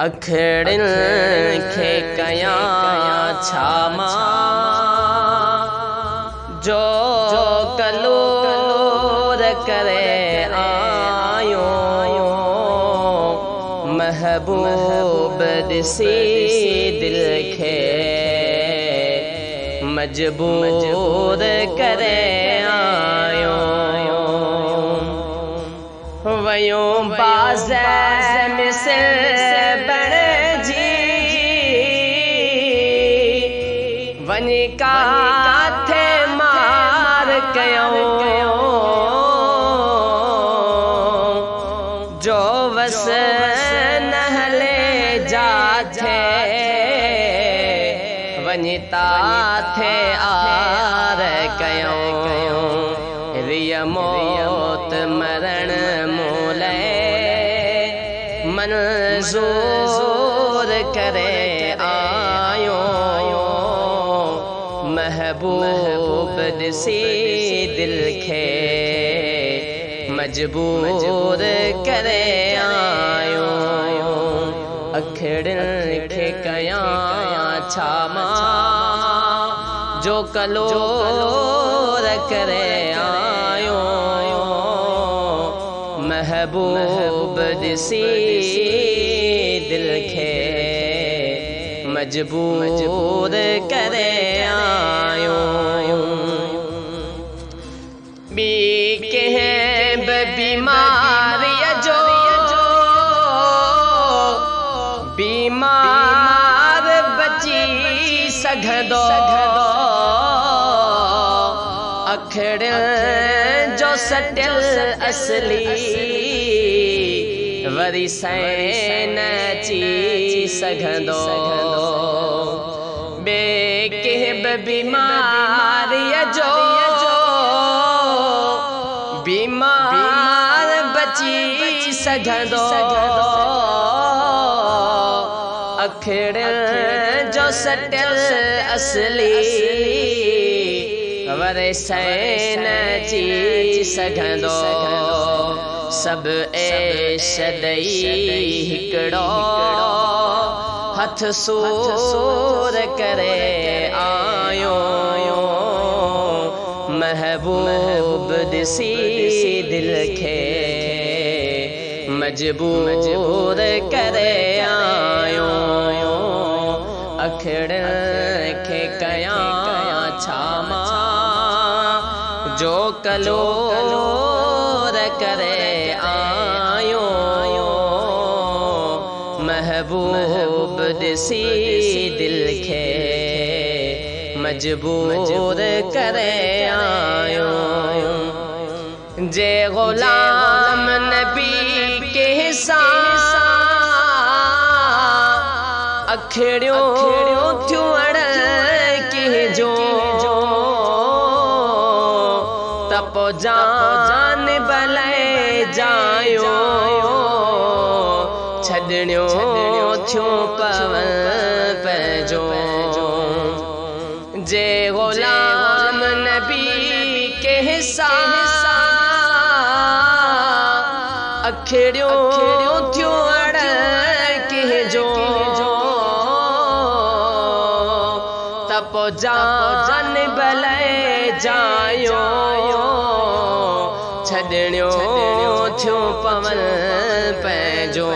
अखड़िन खे कया छामा जो कलोर करे आयो महबूब दिसी दिल खे मजबूर करे आयो वयो बाज़ मिसल बण जी वञी काथे मार कयो जो वस नहले जाथे वञी ताथे आर कयो रिय मौत मरण मोले मंजूर करे आयो महबूब दिसी दिल खे मजबूर करे आयो अखड़िन खे कया छामा जो कलोर करे आयो महबूब दिसी दिल खे मजबूर करे आयो बी कंहिं बीमारीअ जो बीमार बची सघंदो अखड़िन जो सटियल असली वरी सैन अची सघंदो बे कंहिं बीमारीअ जो बीमार बची सघंदो अखड़िन जो सटियल असली वरे सैन अची सघंदो सब ऐश दई हिकड़ो हथ सूर करे आयो महबूब दिसी दिल खे मजबूर करे आयो अखड़िन खे कया छामा जो कलोर करे आयो महबूब दिसी दिल खे मजबूर करे आयो जे गुलाम नबी के साथ अखड़ियों थियूं अड़ के जो तपो जान भले जायो छॾणियो थियूं पवन पंहिंजो जे गुलाम नबी के साथ अखड़ियों थियूं अड़ के जो तपो जान भले जायो छॾणियो थियूं पवन पंहिंजो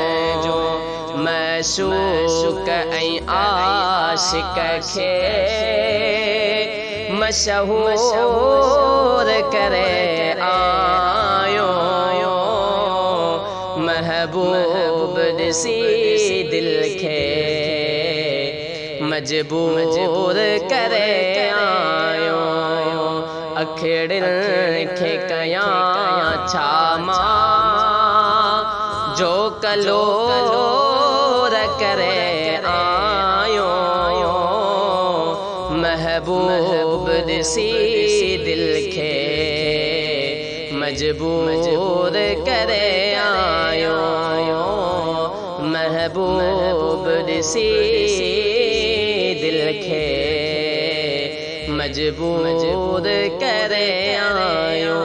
मशूक ऐं आशिक खे मशहूर करे आयो महबूब दिसी दिल खे मजबूर करे आयो अखड़िन खे कया छामा जो कलोर करे आयो महबूब दिसी दिल खे मजबूर करे आयो महबूब दिसी दिल खे मजबूर करे आयो।